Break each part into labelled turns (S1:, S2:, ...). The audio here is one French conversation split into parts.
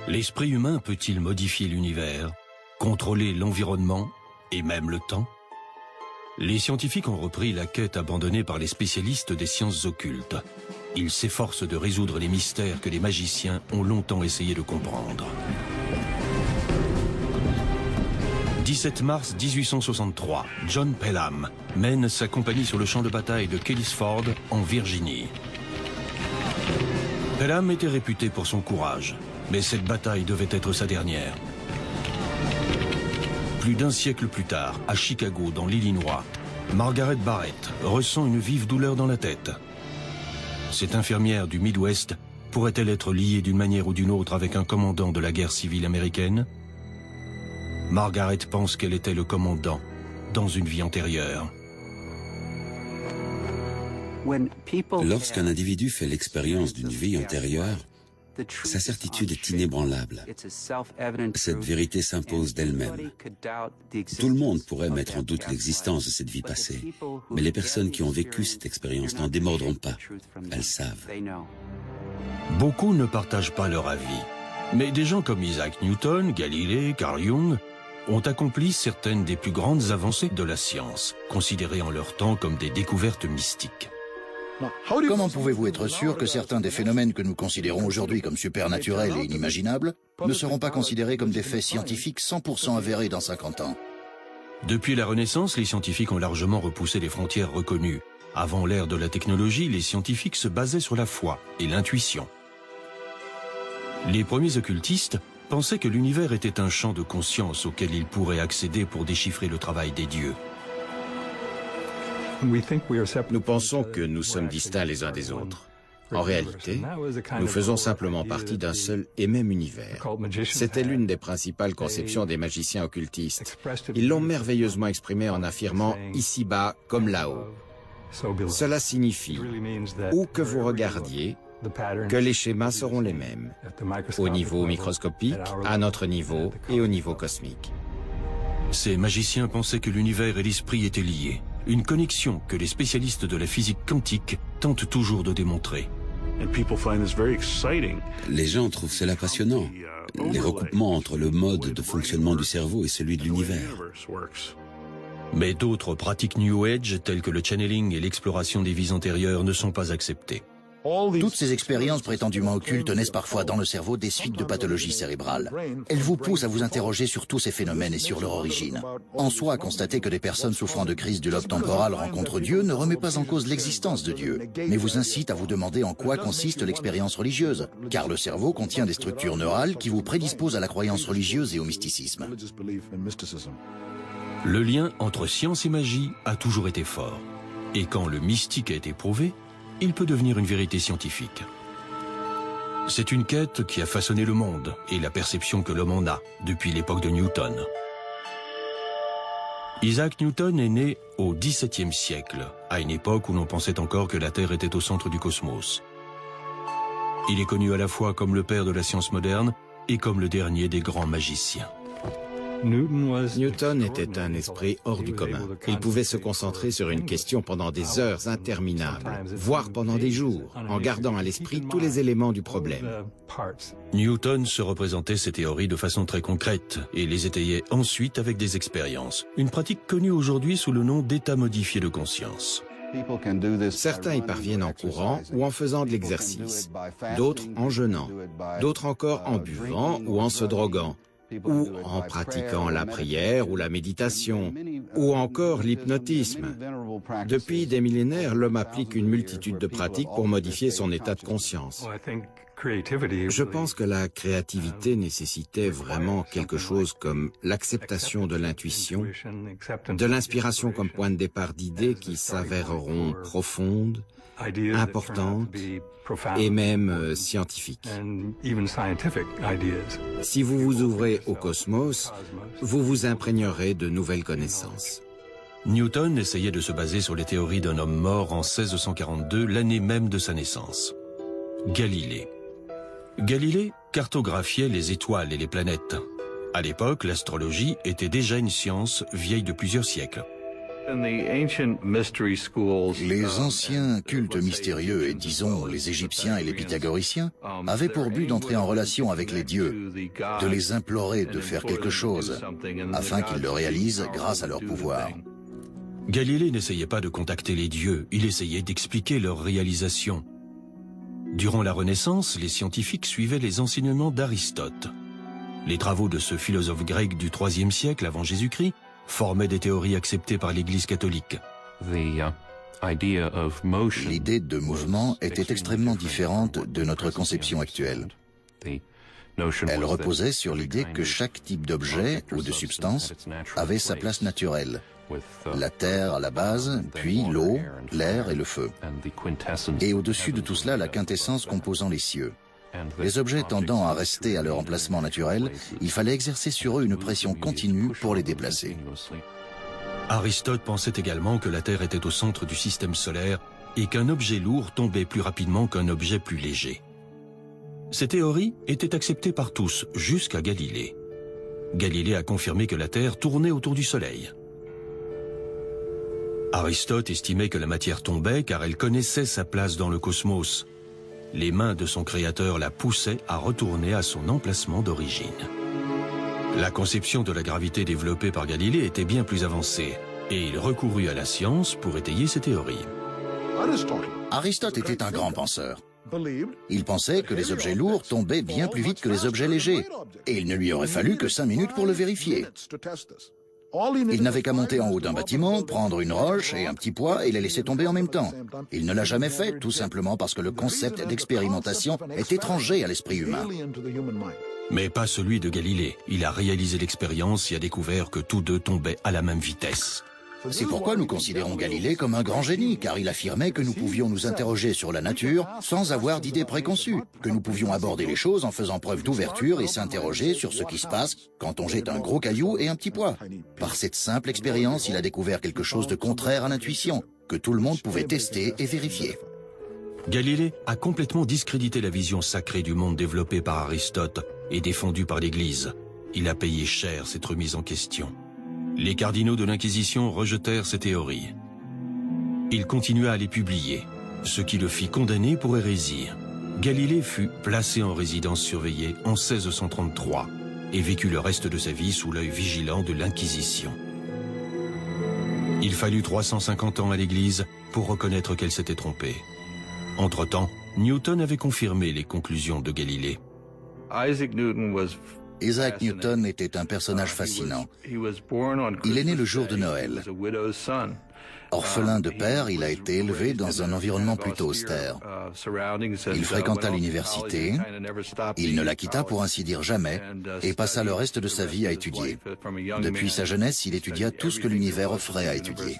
S1: L'esprit humain peut-il modifier l'univers, contrôler l'environnement et même le temps? Les scientifiques ont repris la quête abandonnée par les spécialistes des sciences occultes. Ils s'efforcent de résoudre les mystères que les magiciens ont longtemps essayé de comprendre. 17 mars 1863, John Pelham mène sa compagnie sur le champ de bataille de Kellysford, en Virginie. Pelham était réputé pour son courage, mais cette bataille devait être sa dernière. Plus d'un siècle plus tard, à Chicago, dans l'Illinois, Margaret Barrett ressent une vive douleur dans la tête. Cette infirmière du Midwest pourrait-elle être liée d'une manière ou d'une autre avec un commandant de la guerre civile américaine? Margaret pense qu'elle était le commandant dans une vie antérieure.
S2: Lorsqu'un individu fait l'expérience d'une vie antérieure, sa certitude est inébranlable. Cette vérité s'impose d'elle-même. Tout le monde pourrait mettre en doute l'existence de cette vie passée, mais les personnes qui ont vécu cette expérience n'en démordront pas. Elles savent.
S1: Beaucoup ne partagent pas leur avis, mais des gens comme Isaac Newton, Galilée, Carl Jung ont accompli certaines des plus grandes avancées de la science, considérées en leur temps comme des découvertes mystiques.
S3: Comment pouvez-vous être sûr que certains des phénomènes que nous considérons aujourd'hui comme supernaturels et inimaginables ne seront pas considérés comme des faits scientifiques 100% avérés dans 50 ans?
S1: Depuis la Renaissance, les scientifiques ont largement repoussé les frontières reconnues. Avant l'ère de la technologie, les scientifiques se basaient sur la foi et l'intuition. Les premiers occultistes pensaient que l'univers était un champ de conscience auquel ils pourraient accéder pour déchiffrer le travail des dieux.
S4: Nous pensons que nous sommes distincts les uns des autres. En réalité, nous faisons simplement partie d'un seul et même univers. C'était l'une des principales conceptions des magiciens occultistes. Ils l'ont merveilleusement exprimé en affirmant « ici-bas comme là-haut ». Cela signifie, où que vous regardiez, que les schémas seront les mêmes, au niveau microscopique, à notre niveau et au niveau cosmique.
S1: Ces magiciens pensaient que l'univers et l'esprit étaient liés, une connexion que les spécialistes de la physique quantique tentent toujours de démontrer.
S2: Les gens trouvent cela passionnant, les recoupements entre le mode de fonctionnement du cerveau et celui de l'univers.
S1: Mais d'autres pratiques New Age, telles que le channeling et l'exploration des vies antérieures, ne sont pas acceptées.
S3: Toutes ces expériences prétendument occultes naissent parfois dans le cerveau des suites de pathologies cérébrales. Elles vous poussent à vous interroger sur tous ces phénomènes et sur leur origine. En soi, constater que des personnes souffrant de crise du lobe temporal rencontrent Dieu ne remet pas en cause l'existence de Dieu, mais vous incite à vous demander en quoi consiste l'expérience religieuse, car le cerveau contient des structures neurales qui vous prédisposent à la croyance religieuse et au mysticisme.
S1: Le lien entre science et magie a toujours été fort. Et quand le mystique a été prouvé, il peut devenir une vérité scientifique. C'est une quête qui a façonné le monde et la perception que l'homme en a depuis l'époque de Newton. Isaac Newton est né au XVIIe siècle, à une époque où l'on pensait encore que la Terre était au centre du cosmos. Il est connu à la fois comme le père de la science moderne et comme le dernier des grands magiciens.
S4: Newton était un esprit hors du commun. Il pouvait se concentrer sur une question pendant des heures interminables, voire pendant des jours, en gardant à l'esprit tous les éléments du problème.
S1: Newton se représentait ses théories de façon très concrète et les étayait ensuite avec des expériences, une pratique connue aujourd'hui sous le nom d'état modifié de conscience.
S4: Certains y parviennent en courant ou en faisant de l'exercice, d'autres en jeûnant, d'autres encore en buvant ou en se droguant, ou en pratiquant la prière ou la méditation, ou encore l'hypnotisme. Depuis des millénaires, l'homme applique une multitude de pratiques pour modifier son état de conscience. Je pense que la créativité nécessitait vraiment quelque chose comme l'acceptation de l'intuition, de l'inspiration comme point de départ d'idées qui s'avéreront profondes, importantes et même scientifiques. Si vous vous ouvrez au cosmos, vous vous imprégnerez de nouvelles connaissances.
S1: Newton essayait de se baser sur les théories d'un homme mort en 1642, l'année même de sa naissance. Galilée. Galilée cartographiait les étoiles et les planètes. À l'époque, l'astrologie était déjà une science vieille de plusieurs siècles.
S3: Les anciens cultes mystérieux, et disons les Égyptiens et les Pythagoriciens, avaient pour but d'entrer en relation avec les dieux, de les implorer de faire quelque chose, afin qu'ils le réalisent grâce à leur pouvoir.
S1: Galilée n'essayait pas de contacter les dieux, il essayait d'expliquer leur réalisation. Durant la Renaissance, les scientifiques suivaient les enseignements d'Aristote. Les travaux de ce philosophe grec du IIIe siècle avant Jésus-Christ formaient des théories acceptées par l'Église catholique.
S3: L'idée de mouvement était extrêmement différente de notre conception actuelle. Elle reposait sur l'idée que chaque type d'objet ou de substance avait sa place naturelle. La terre à la base, puis l'eau, l'air et le feu. Et au-dessus de tout cela, la quintessence composant les cieux. Les objets tendant à rester à leur emplacement naturel, il fallait exercer sur eux une pression continue pour les déplacer.
S1: Aristote pensait également que la Terre était au centre du système solaire et qu'un objet lourd tombait plus rapidement qu'un objet plus léger. Ces théories étaient acceptées par tous, jusqu'à Galilée. Galilée a confirmé que la Terre tournait autour du Soleil. Aristote estimait que la matière tombait car elle connaissait sa place dans le cosmos. Les mains de son créateur la poussaient à retourner à son emplacement d'origine. La conception de la gravité développée par Galilée était bien plus avancée, et il recourut à la science pour étayer ses théories.
S3: Aristote était un grand penseur. Il pensait que les objets lourds tombaient bien plus vite que les objets légers, et il ne lui aurait fallu que 5 minutes pour le vérifier. Il n'avait qu'à monter en haut d'un bâtiment, prendre une roche et un petit poids et les laisser tomber en même temps. Il ne l'a jamais fait, tout simplement parce que le concept d'expérimentation est étranger à l'esprit humain.
S1: Mais pas celui de Galilée. Il a réalisé l'expérience et a découvert que tous deux tombaient à la même vitesse.
S3: C'est pourquoi nous considérons Galilée comme un grand génie, car il affirmait que nous pouvions nous interroger sur la nature sans avoir d'idées préconçues, que nous pouvions aborder les choses en faisant preuve d'ouverture et s'interroger sur ce qui se passe quand on jette un gros caillou et un petit poids. Par cette simple expérience, il a découvert quelque chose de contraire à l'intuition, que tout le monde pouvait tester et vérifier.
S1: Galilée a complètement discrédité la vision sacrée du monde développée par Aristote et défendue par l'Église. Il a payé cher cette remise en question. Les cardinaux de l'Inquisition rejetèrent ces théories. Il continua à les publier, ce qui le fit condamner pour hérésie. Galilée fut placé en résidence surveillée en 1633 et vécut le reste de sa vie sous l'œil vigilant de l'Inquisition. Il fallut 350 ans à l'Église pour reconnaître qu'elle s'était trompée. Entre-temps, Newton avait confirmé les conclusions de Galilée.
S3: Isaac Newton était un personnage fascinant. Il est né le jour de Noël. Orphelin de père, il a été élevé dans un environnement plutôt austère. Il fréquenta l'université, il ne la quitta pour ainsi dire jamais, et passa le reste de sa vie à étudier. Depuis sa jeunesse, il étudia tout ce que l'univers offrait à étudier.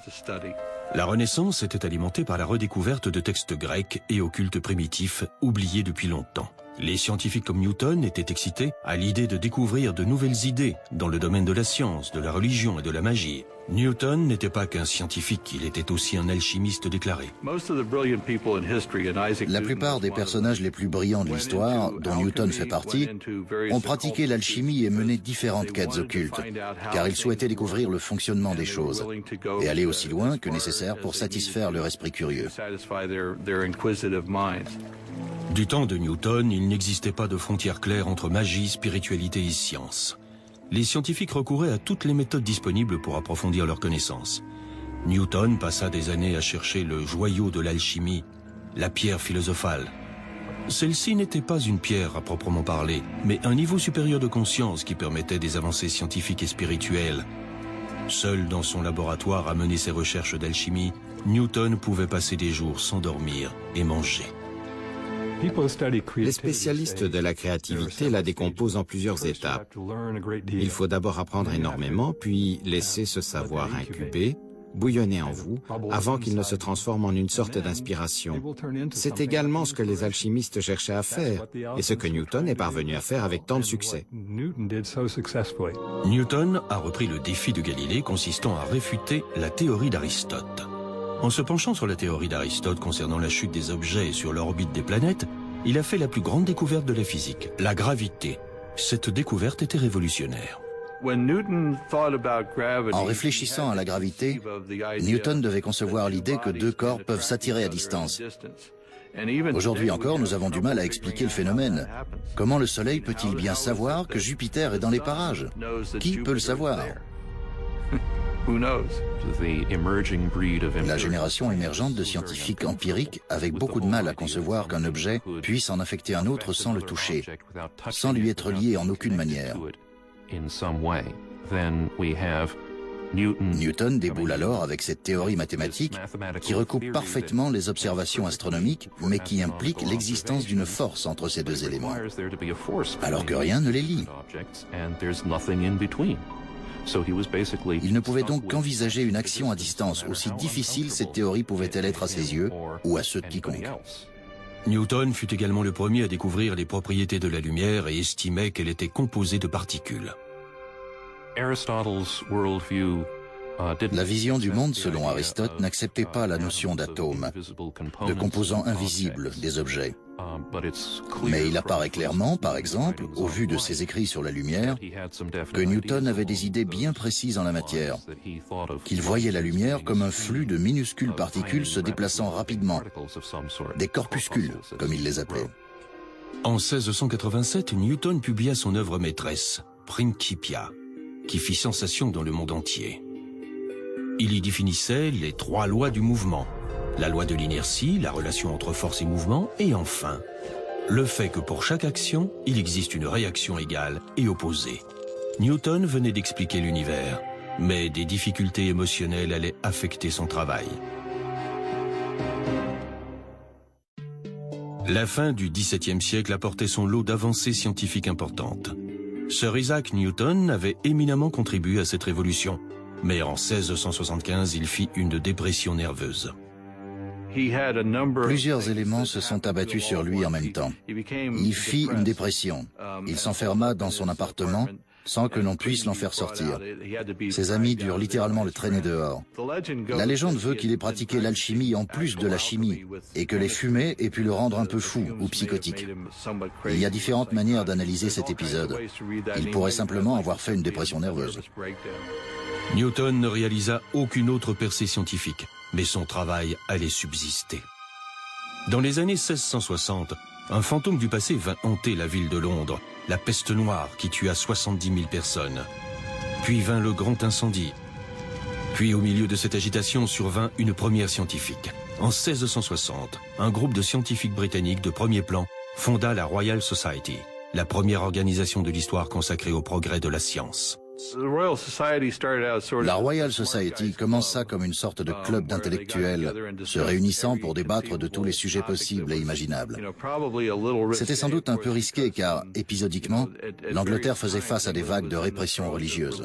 S1: La Renaissance était alimentée par la redécouverte de textes grecs et occultes primitifs, oubliés depuis longtemps. Les scientifiques comme Newton étaient excités à l'idée de découvrir de nouvelles idées dans le domaine de la science, de la religion et de la magie. Newton n'était pas qu'un scientifique, il était aussi un alchimiste déclaré.
S3: La plupart des personnages les plus brillants de l'histoire, dont Newton fait partie, ont pratiqué l'alchimie et mené différentes quêtes occultes, car ils souhaitaient découvrir le fonctionnement des choses et aller aussi loin que nécessaire pour satisfaire leur esprit curieux.
S1: Du temps de Newton, il n'existait pas de frontière claire entre magie, spiritualité et science. Les scientifiques recouraient à toutes les méthodes disponibles pour approfondir leurs connaissances. Newton passa des années à chercher le joyau de l'alchimie, la pierre philosophale. Celle-ci n'était pas une pierre à proprement parler, mais un niveau supérieur de conscience qui permettait des avancées scientifiques et spirituelles. Seul dans son laboratoire à mener ses recherches d'alchimie, Newton pouvait passer des jours sans dormir et manger.
S4: Les spécialistes de la créativité la décomposent en plusieurs étapes. Il faut d'abord apprendre énormément, puis laisser ce savoir incuber, bouillonner en vous, avant qu'il ne se transforme en une sorte d'inspiration. C'est également ce que les alchimistes cherchaient à faire, et ce que Newton est parvenu à faire avec tant de succès.
S1: Newton a repris le défi de Galilée consistant à réfuter la théorie d'Aristote. En se penchant sur la théorie d'Aristote concernant la chute des objets et sur l'orbite des planètes, il a fait la plus grande découverte de la physique, la gravité. Cette découverte était révolutionnaire.
S3: En réfléchissant à la gravité, Newton devait concevoir l'idée que deux corps peuvent s'attirer à distance. Aujourd'hui encore, nous avons du mal à expliquer le phénomène. Comment le Soleil peut-il bien savoir que Jupiter est dans les parages? Qui peut le savoir? La génération émergente de scientifiques empiriques avec beaucoup de mal à concevoir qu'un objet puisse en affecter un autre sans le toucher, sans lui être lié en aucune manière. Newton déboule alors avec cette théorie mathématique qui recoupe parfaitement les observations astronomiques, mais qui implique l'existence d'une force entre ces deux éléments, alors que rien ne les lie. Il ne pouvait donc qu'envisager une action à distance, aussi difficile cette théorie pouvait-elle être à ses yeux ou à ceux de quiconque.
S1: Newton fut également le premier à découvrir les propriétés de la lumière et estimait qu'elle était composée de particules.
S3: La vision du monde, selon Aristote, n'acceptait pas la notion d'atome, de composants invisibles des objets. Mais il apparaît clairement, par exemple, au vu de ses écrits sur la lumière, que Newton avait des idées bien précises en la matière, qu'il voyait la lumière comme un flux de minuscules particules se déplaçant rapidement, des corpuscules, comme il les appelait.
S1: En 1687, Newton publia son œuvre maîtresse, Principia, qui fit sensation dans le monde entier. Il y définissait les trois lois du mouvement, la loi de l'inertie, la relation entre force et mouvement, et enfin, le fait que pour chaque action, il existe une réaction égale et opposée. Newton venait d'expliquer l'univers, mais des difficultés émotionnelles allaient affecter son travail. La fin du XVIIe siècle apportait son lot d'avancées scientifiques importantes. Sir Isaac Newton avait éminemment contribué à cette révolution, mais en 1675, il fit une dépression nerveuse.
S3: Plusieurs éléments se sont abattus sur lui en même temps. Il fit une dépression. Il s'enferma dans son appartement sans que l'on puisse l'en faire sortir. Ses amis durent littéralement le traîner dehors. La légende veut qu'il ait pratiqué l'alchimie en plus de la chimie et que les fumées aient pu le rendre un peu fou ou psychotique. Il y a différentes manières d'analyser cet épisode. Il pourrait simplement avoir fait une dépression nerveuse.
S1: Newton ne réalisa aucune autre percée scientifique, mais son travail allait subsister. Dans les années 1660, un fantôme du passé vint hanter la ville de Londres, la peste noire qui tua 70 000 personnes. Puis vint le grand incendie. Puis au milieu de cette agitation survint une première scientifique. En 1660, un groupe de scientifiques britanniques de premier plan fonda la Royal Society, la première organisation de l'histoire consacrée au progrès de la science.
S3: La Royal Society commença comme une sorte de club d'intellectuels se réunissant pour débattre de tous les sujets possibles et imaginables. C'était sans doute un peu risqué car, épisodiquement, l'Angleterre faisait face à des vagues de répression religieuse.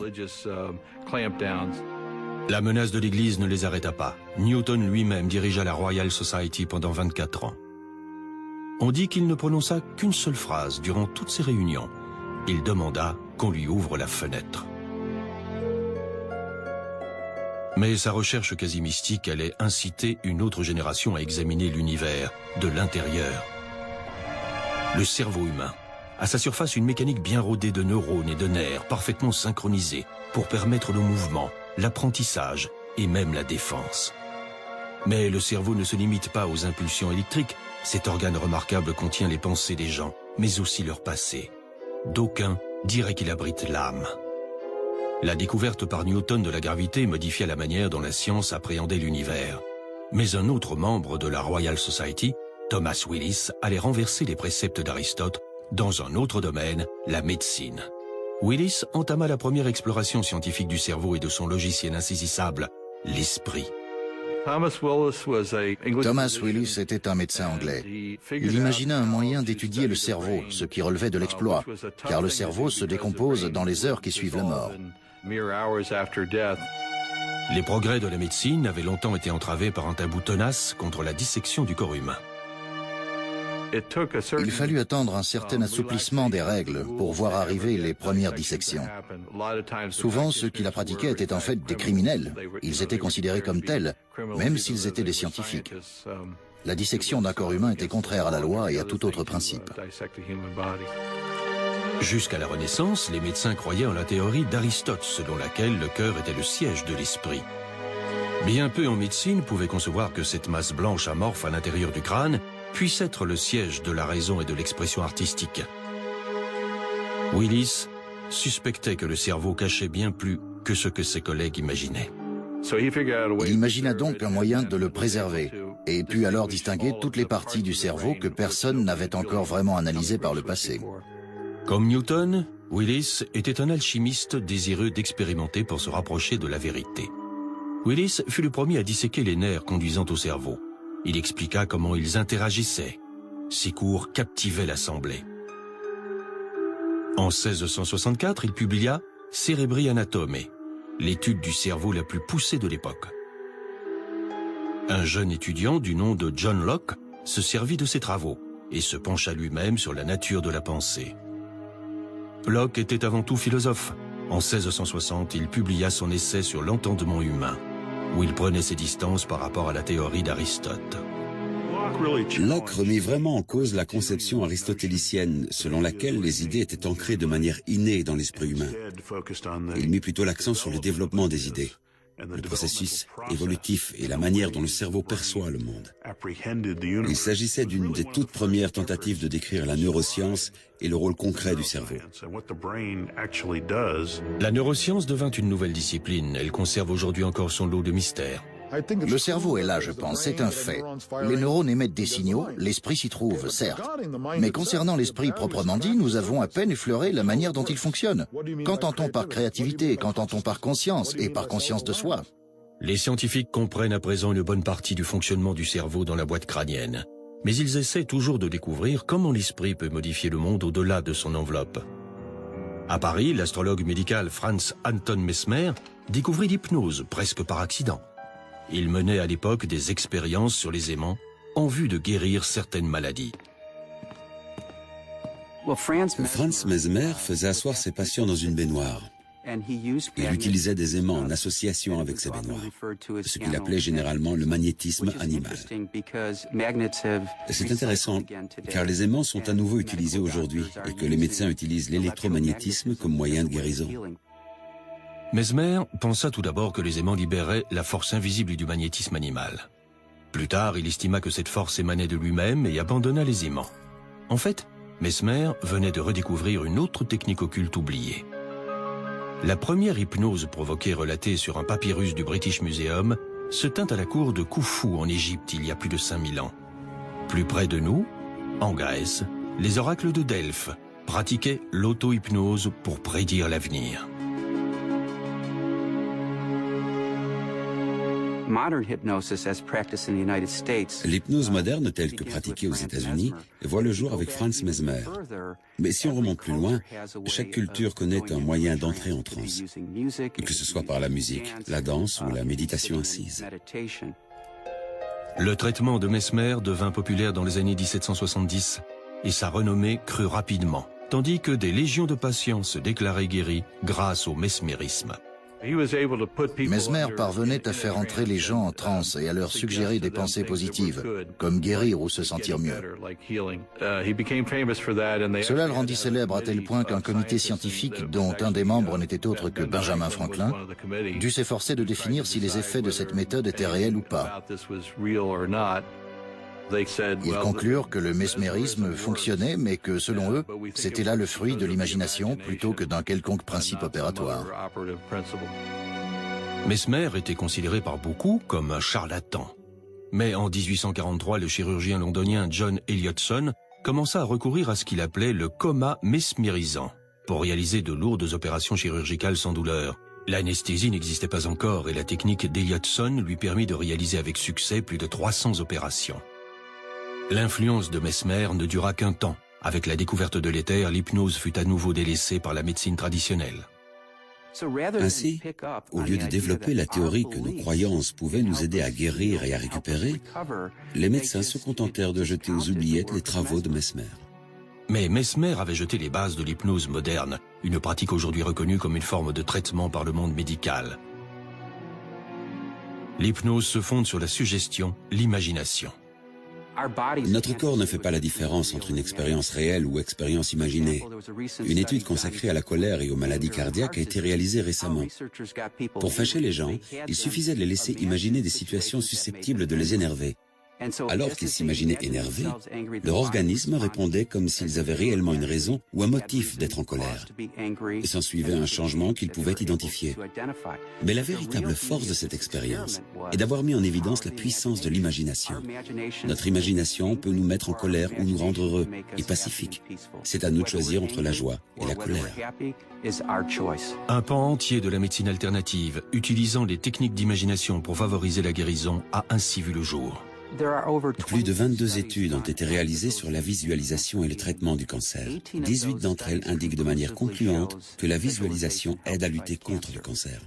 S1: La menace de l'Église ne les arrêta pas. Newton lui-même dirigea la Royal Society pendant 24 ans. On dit qu'il ne prononça qu'une seule phrase durant toutes ces réunions. Il demanda qu'on lui ouvre la fenêtre. Mais sa recherche quasi mystique allait inciter une autre génération à examiner l'univers de l'intérieur. Le cerveau humain. À sa surface, une mécanique bien rodée de neurones et de nerfs, parfaitement synchronisée pour permettre le mouvement, l'apprentissage et même la défense. Mais le cerveau ne se limite pas aux impulsions électriques. Cet organe remarquable contient les pensées des gens, mais aussi leur passé. D'aucuns diraient qu'il abrite l'âme. La découverte par Newton de la gravité modifia la manière dont la science appréhendait l'univers. Mais un autre membre de la Royal Society, Thomas Willis, allait renverser les préceptes d'Aristote dans un autre domaine, la médecine. Willis entama la première exploration scientifique du cerveau et de son logiciel insaisissable, l'esprit.
S3: Thomas Willis était un médecin anglais. Il imagina un moyen d'étudier le cerveau, ce qui relevait de l'exploit, car le cerveau se décompose dans les heures qui suivent la mort.
S1: Les progrès de la médecine avaient longtemps été entravés par un tabou tenace contre la dissection du corps humain.
S3: Il fallut attendre un certain assouplissement des règles pour voir arriver les premières dissections. Souvent, ceux qui la pratiquaient étaient en fait des criminels. Ils étaient considérés comme tels, même s'ils étaient des scientifiques. La dissection d'un corps humain était contraire à la loi et à tout autre principe.
S1: Jusqu'à la Renaissance, les médecins croyaient en la théorie d'Aristote, selon laquelle le cœur était le siège de l'esprit. Bien peu en médecine pouvaient concevoir que cette masse blanche amorphe à l'intérieur du crâne puisse être le siège de la raison et de l'expression artistique. Willis suspectait que le cerveau cachait bien plus que ce que ses collègues imaginaient.
S3: Il imagina donc un moyen de le préserver et put alors distinguer toutes les parties du cerveau que personne n'avait encore vraiment analysées par le passé.
S1: Comme Newton, Willis était un alchimiste désireux d'expérimenter pour se rapprocher de la vérité. Willis fut le premier à disséquer les nerfs conduisant au cerveau. Il expliqua comment ils interagissaient. Ses cours captivaient l'Assemblée. En 1664, il publia Cerebri Anatome, l'étude du cerveau la plus poussée de l'époque. Un jeune étudiant du nom de John Locke se servit de ses travaux et se pencha lui-même sur la nature de la pensée. Locke était avant tout philosophe. En 1660, il publia son essai sur l'entendement humain, où il prenait ses distances par rapport à la théorie d'Aristote.
S2: Locke remit vraiment en cause la conception aristotélicienne, selon laquelle les idées étaient ancrées de manière innée dans l'esprit humain. Il mit plutôt l'accent sur le développement des idées, le processus évolutif et la manière dont le cerveau perçoit le monde. Il s'agissait d'une des toutes premières tentatives de décrire la neuroscience et le rôle concret du cerveau.
S1: La neuroscience devint une nouvelle discipline. Elle conserve aujourd'hui encore son lot de mystères.
S3: Le cerveau est là, je pense, c'est un fait. Les neurones émettent des signaux, l'esprit s'y trouve, certes. Mais concernant l'esprit proprement dit, nous avons à peine effleuré la manière dont il fonctionne. Qu'entend-on par créativité? Qu'entend-on par conscience et par conscience de soi?
S1: Les scientifiques comprennent à présent une bonne partie du fonctionnement du cerveau dans la boîte crânienne. Mais ils essaient toujours de découvrir comment l'esprit peut modifier le monde au-delà de son enveloppe. À Paris, l'astrologue médical Franz Anton Mesmer découvrit l'hypnose presque par accident. Il menait à l'époque des expériences sur les aimants en vue de guérir certaines maladies.
S2: Franz Mesmer faisait asseoir ses patients dans une baignoire. Il utilisait des aimants en association avec ces baignoires, ce qu'il appelait généralement le magnétisme animal. C'est intéressant, car les aimants sont à nouveau utilisés aujourd'hui et que les médecins utilisent l'électromagnétisme comme moyen de guérison.
S1: Mesmer pensa tout d'abord que les aimants libéraient la force invisible du magnétisme animal. Plus tard, il estima que cette force émanait de lui-même et abandonna les aimants. En fait, Mesmer venait de redécouvrir une autre technique occulte oubliée. La première hypnose provoquée relatée sur un papyrus du British Museum se tint à la cour de Khufu en Égypte il y a plus de 5000 ans. Plus près de nous, en Grèce, les oracles de Delphes pratiquaient l'auto-hypnose pour prédire l'avenir.
S2: L'hypnose moderne telle que pratiquée aux États-Unis voit le jour avec Franz Mesmer. Mais si on remonte plus loin, chaque culture connaît un moyen d'entrer en transe, que ce soit par la musique, la danse ou la méditation assise.
S1: Le traitement de Mesmer devint populaire dans les années 1770 et sa renommée crut rapidement, tandis que des légions de patients se déclaraient guéris grâce au mesmérisme.
S3: Mesmer parvenait à faire entrer les gens en transe et à leur suggérer des pensées positives, comme guérir ou se sentir mieux. Cela le rendit célèbre à tel point qu'un comité scientifique, dont un des membres n'était autre que Benjamin Franklin, dut s'efforcer de définir si les effets de cette méthode étaient réels ou pas. Ils conclurent que le mesmérisme fonctionnait, mais que, selon eux, c'était là le fruit de l'imagination plutôt que d'un quelconque principe opératoire.
S1: Mesmer était considéré par beaucoup comme un charlatan. Mais en 1843, le chirurgien londonien John Elliotson commença à recourir à ce qu'il appelait le coma mesmérisant pour réaliser de lourdes opérations chirurgicales sans douleur. L'anesthésie n'existait pas encore et la technique d'Elliotson lui permit de réaliser avec succès plus de 300 opérations. L'influence de Mesmer ne dura qu'un temps. Avec la découverte de l'éther, l'hypnose fut à nouveau délaissée par la médecine traditionnelle.
S2: Ainsi, au lieu de développer la théorie que nos croyances pouvaient nous aider à guérir et à récupérer, les médecins se contentèrent de jeter aux oubliettes les travaux de Mesmer.
S1: Mais Mesmer avait jeté les bases de l'hypnose moderne, une pratique aujourd'hui reconnue comme une forme de traitement par le monde médical. L'hypnose se fonde sur la suggestion, l'imagination.
S2: Notre corps ne fait pas la différence entre une expérience réelle ou expérience imaginée. Une étude consacrée à la colère et aux maladies cardiaques a été réalisée récemment. Pour fâcher les gens, il suffisait de les laisser imaginer des situations susceptibles de les énerver. Alors qu'ils s'imaginaient énervés, leur organisme répondait comme s'ils avaient réellement une raison ou un motif d'être en colère. Et s'ensuivait un changement qu'ils pouvaient identifier. Mais la véritable force de cette expérience est d'avoir mis en évidence la puissance de l'imagination. Notre imagination peut nous mettre en colère ou nous rendre heureux et pacifiques. C'est à nous de choisir entre la joie et la colère.
S1: Un pan entier de la médecine alternative, utilisant les techniques d'imagination pour favoriser la guérison, a ainsi vu le jour.
S2: Plus de 22 études ont été réalisées sur la visualisation et le traitement du cancer. 18 d'entre elles indiquent de manière concluante que la visualisation aide à lutter contre le cancer.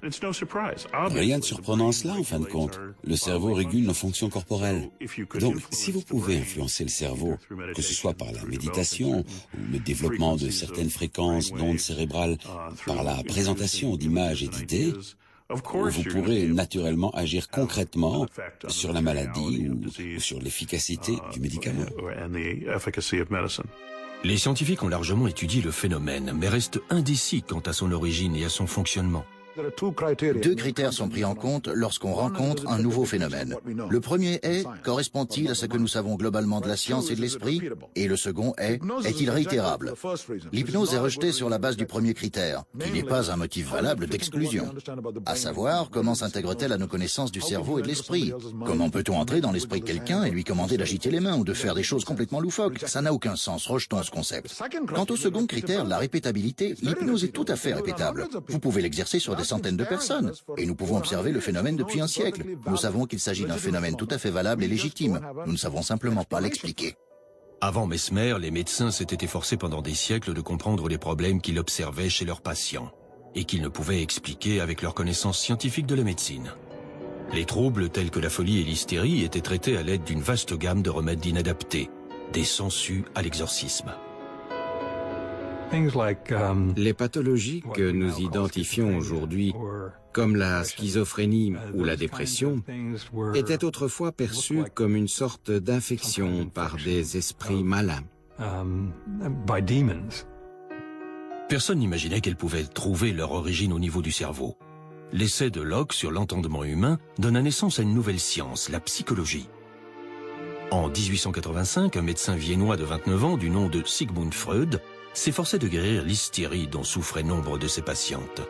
S2: Rien de surprenant à cela en fin de compte. Le cerveau régule nos fonctions corporelles. Donc, si vous pouvez influencer le cerveau, que ce soit par la méditation ou le développement de certaines fréquences d'ondes cérébrales, par la présentation d'images et d'idées, vous pourrez naturellement agir concrètement sur la maladie ou sur l'efficacité du médicament.
S1: Les scientifiques ont largement étudié le phénomène, mais restent indécis quant à son origine et à son fonctionnement.
S3: 2 critères sont pris en compte lorsqu'on rencontre un nouveau phénomène. Le premier est, correspond-il à ce que nous savons globalement de la science et de l'esprit? Et le second est-il réitérable? L'hypnose est rejetée sur la base du premier critère, qui n'est pas un motif valable d'exclusion. À savoir, comment s'intègre-t-elle à nos connaissances du cerveau et de l'esprit? Comment peut-on entrer dans l'esprit de quelqu'un et lui commander d'agiter les mains ou de faire des choses complètement loufoques? Ça n'a aucun sens, rejetons ce concept. Quant au second critère, la répétabilité, l'hypnose est tout à fait répétable. Vous pouvez l'exercer sur des centaines de personnes. Et nous pouvons observer le phénomène depuis un siècle. Nous savons qu'il s'agit d'un phénomène tout à fait valable et légitime. Nous ne savons simplement pas l'expliquer.
S1: Avant Mesmer, les médecins s'étaient efforcés pendant des siècles de comprendre les problèmes qu'ils observaient chez leurs patients et qu'ils ne pouvaient expliquer avec leur connaissance scientifique de la médecine. Les troubles tels que la folie et l'hystérie étaient traités à l'aide d'une vaste gamme de remèdes inadaptés, des sangsues à l'exorcisme.
S4: Les pathologies que nous identifions aujourd'hui, comme la schizophrénie ou la dépression, étaient autrefois perçues comme une sorte d'infection par des esprits malins.
S1: Personne n'imaginait qu'elles pouvaient trouver leur origine au niveau du cerveau. L'essai de Locke sur l'entendement humain donna naissance à une nouvelle science, la psychologie. En 1885, un médecin viennois de 29 ans du nom de Sigmund Freud s'efforçait de guérir l'hystérie dont souffraient nombre de ses patientes.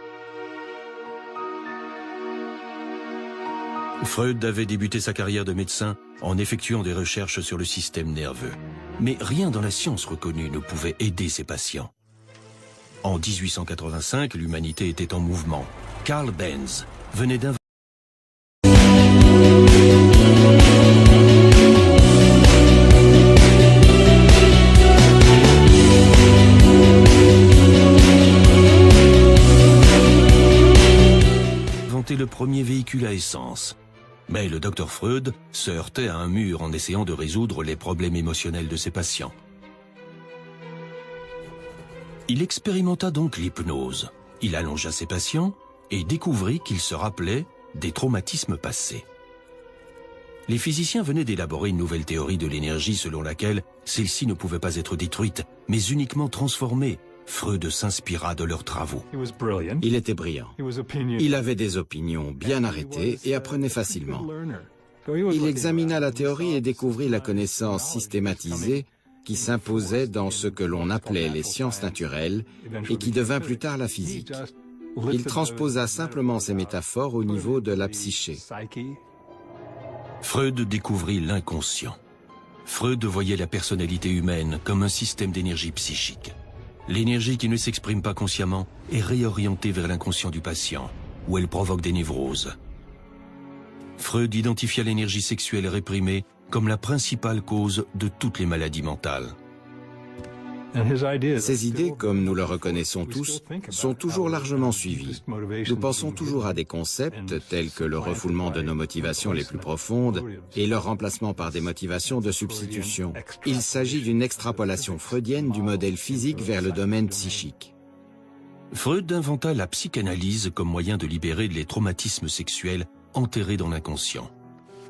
S1: Freud avait débuté sa carrière de médecin en effectuant des recherches sur le système nerveux. Mais rien dans la science reconnue ne pouvait aider ses patients. En 1885, l'humanité était en mouvement. Carl Benz venait d'inventer le premier véhicule à essence. Mais le docteur Freud se heurtait à un mur en essayant de résoudre les problèmes émotionnels de ses patients. Il expérimenta donc l'hypnose. Il allongea ses patients et découvrit qu'ils se rappelaient des traumatismes passés. Les physiciens venaient d'élaborer une nouvelle théorie de l'énergie selon laquelle celle-ci ne pouvait pas être détruite, mais uniquement transformée. Freud s'inspira de leurs travaux.
S4: Il était brillant. Il avait des opinions bien arrêtées et apprenait facilement. Il examina la théorie et découvrit la connaissance systématisée qui s'imposait dans ce que l'on appelait les sciences naturelles et qui devint plus tard la physique. Il transposa simplement ces métaphores au niveau de la psyché.
S1: Freud découvrit l'inconscient. Freud voyait la personnalité humaine comme un système d'énergie psychique. L'énergie qui ne s'exprime pas consciemment est réorientée vers l'inconscient du patient, où elle provoque des névroses. Freud identifia l'énergie sexuelle réprimée comme la principale cause de toutes les maladies mentales.
S4: Ces idées, comme nous le reconnaissons tous, sont toujours largement suivies. Nous pensons toujours à des concepts tels que le refoulement de nos motivations les plus profondes et leur remplacement par des motivations de substitution. Il s'agit d'une extrapolation freudienne du modèle physique vers le domaine psychique.
S1: Freud inventa la psychanalyse comme moyen de libérer les traumatismes sexuels enterrés dans l'inconscient.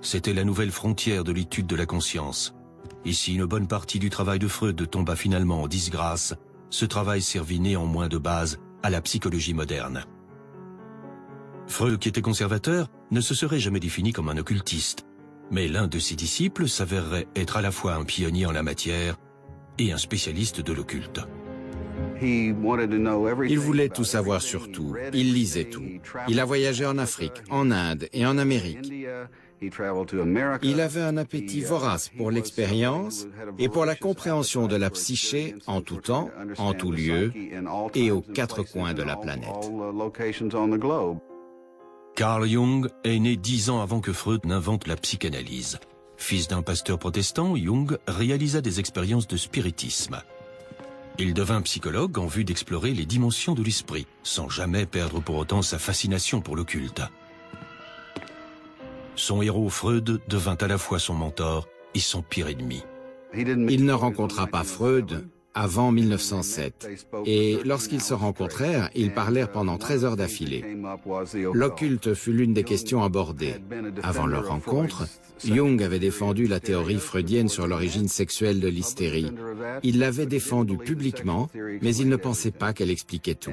S1: C'était la nouvelle frontière de l'étude de la conscience. Et si une bonne partie du travail de Freud tomba finalement en disgrâce, ce travail servit néanmoins de base à la psychologie moderne. Freud, qui était conservateur, ne se serait jamais défini comme un occultiste, mais l'un de ses disciples s'avérerait être à la fois un pionnier en la matière et un spécialiste de l'occulte.
S4: Il voulait tout savoir sur tout, il lisait tout. Il a voyagé en Afrique, en Inde et en Amérique. Il avait un appétit vorace pour l'expérience et pour la compréhension de la psyché en tout temps, en tout lieu et aux quatre coins de la planète.
S1: Carl Jung est né 10 ans avant que Freud n'invente la psychanalyse. Fils d'un pasteur protestant, Jung réalisa des expériences de spiritisme. Il devint psychologue en vue d'explorer les dimensions de l'esprit, sans jamais perdre pour autant sa fascination pour l'occulte. Son héros Freud devint à la fois son mentor et son pire ennemi.
S4: Il ne rencontra pas Freud avant 1907, et lorsqu'ils se rencontrèrent, ils parlèrent pendant 13 heures d'affilée. L'occulte fut l'une des questions abordées. Avant leur rencontre, Jung avait défendu la théorie freudienne sur l'origine sexuelle de l'hystérie. Il l'avait défendue publiquement, mais il ne pensait pas qu'elle expliquait tout.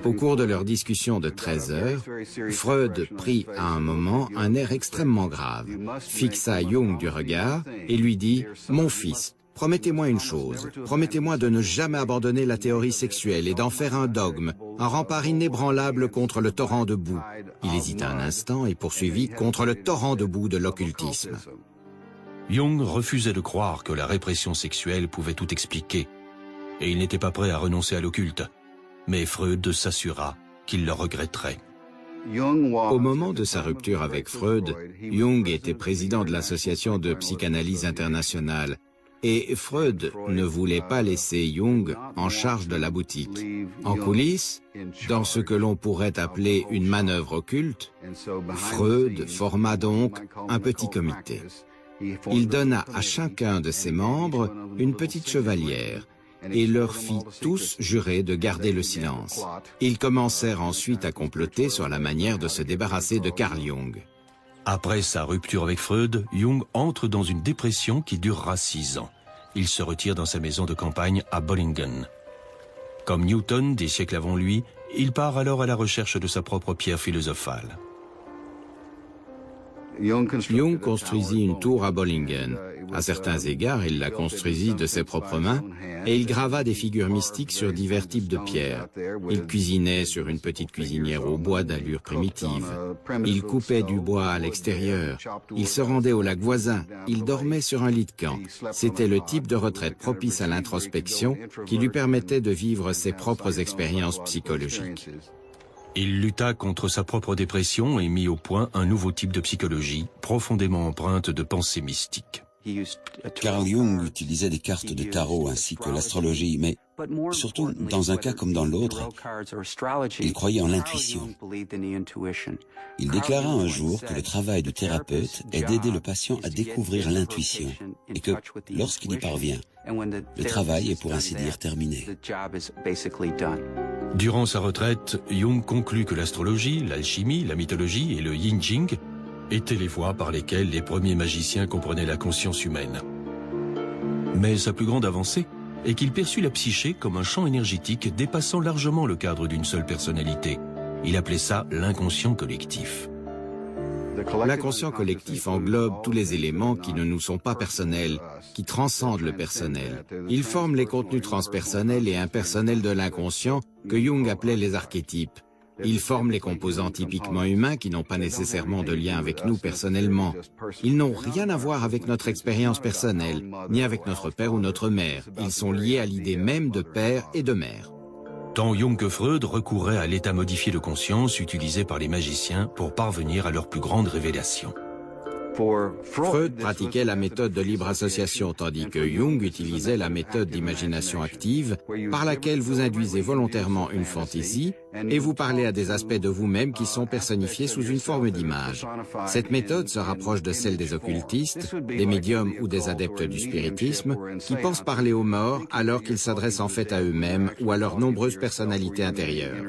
S4: Au cours de leur discussion de 13 heures, Freud prit à un moment un air extrêmement grave, fixa Jung du regard et lui dit « Mon fils, promettez-moi une chose, promettez-moi de ne jamais abandonner la théorie sexuelle et d'en faire un dogme, un rempart inébranlable contre le torrent de boue. » Il hésita un instant et poursuivit « contre le torrent de boue de l'occultisme. »
S1: Jung refusait de croire que la répression sexuelle pouvait tout expliquer, et il n'était pas prêt à renoncer à l'occulte. Mais Freud s'assura qu'il le regretterait.
S4: Au moment de sa rupture avec Freud, Jung était président de l'Association de psychanalyse internationale. Et Freud ne voulait pas laisser Jung en charge de la boutique. En coulisses, dans ce que l'on pourrait appeler une manœuvre occulte, Freud forma donc un petit comité. Il donna à chacun de ses membres une petite chevalière et leur fit tous jurer de garder le silence. Ils commencèrent ensuite à comploter sur la manière de se débarrasser de Carl Jung.
S1: Après sa rupture avec Freud, Jung entre dans une dépression qui durera 6 ans. Il se retire dans sa maison de campagne à Bollingen. Comme Newton, des siècles avant lui, il part alors à la recherche de sa propre pierre philosophale.
S4: Jung construisit une tour à Bollingen. À certains égards, il la construisit de ses propres mains et il grava des figures mystiques sur divers types de pierres. Il cuisinait sur une petite cuisinière au bois d'allure primitive. Il coupait du bois à l'extérieur. Il se rendait au lac voisin. Il dormait sur un lit de camp. C'était le type de retraite propice à l'introspection qui lui permettait de vivre ses propres expériences psychologiques.
S1: Il lutta contre sa propre dépression et mit au point un nouveau type de psychologie, profondément empreinte de pensées mystiques.
S2: Carl Jung utilisait des cartes de tarot ainsi que l'astrologie, mais surtout, dans un cas comme dans l'autre, il croyait en l'intuition. Il déclara un jour que le travail du thérapeute est d'aider le patient à découvrir l'intuition et que, lorsqu'il y parvient, le travail est pour ainsi dire terminé.
S1: Durant sa retraite, Jung conclut que l'astrologie, l'alchimie, la mythologie et le yin-jing étaient les voies par lesquelles les premiers magiciens comprenaient la conscience humaine. Mais sa plus grande avancée est qu'il perçut la psyché comme un champ énergétique dépassant largement le cadre d'une seule personnalité. Il appelait ça l'inconscient collectif.
S4: L'inconscient collectif englobe tous les éléments qui ne nous sont pas personnels, qui transcendent le personnel. Ils forment les contenus transpersonnels et impersonnels de l'inconscient que Jung appelait les archétypes. Ils forment les composants typiquement humains qui n'ont pas nécessairement de lien avec nous personnellement. Ils n'ont rien à voir avec notre expérience personnelle, ni avec notre père ou notre mère. Ils sont liés à l'idée même de père et de mère.
S1: Tant Jung que Freud recouraient à l'état modifié de conscience utilisé par les magiciens pour parvenir à leur plus grande révélation.
S4: Freud pratiquait la méthode de libre association, tandis que Jung utilisait la méthode d'imagination active, par laquelle vous induisez volontairement une fantaisie et vous parlez à des aspects de vous-même qui sont personnifiés sous une forme d'image. Cette méthode se rapproche de celle des occultistes, des médiums ou des adeptes du spiritisme, qui pensent parler aux morts alors qu'ils s'adressent en fait à eux-mêmes ou à leurs nombreuses personnalités intérieures.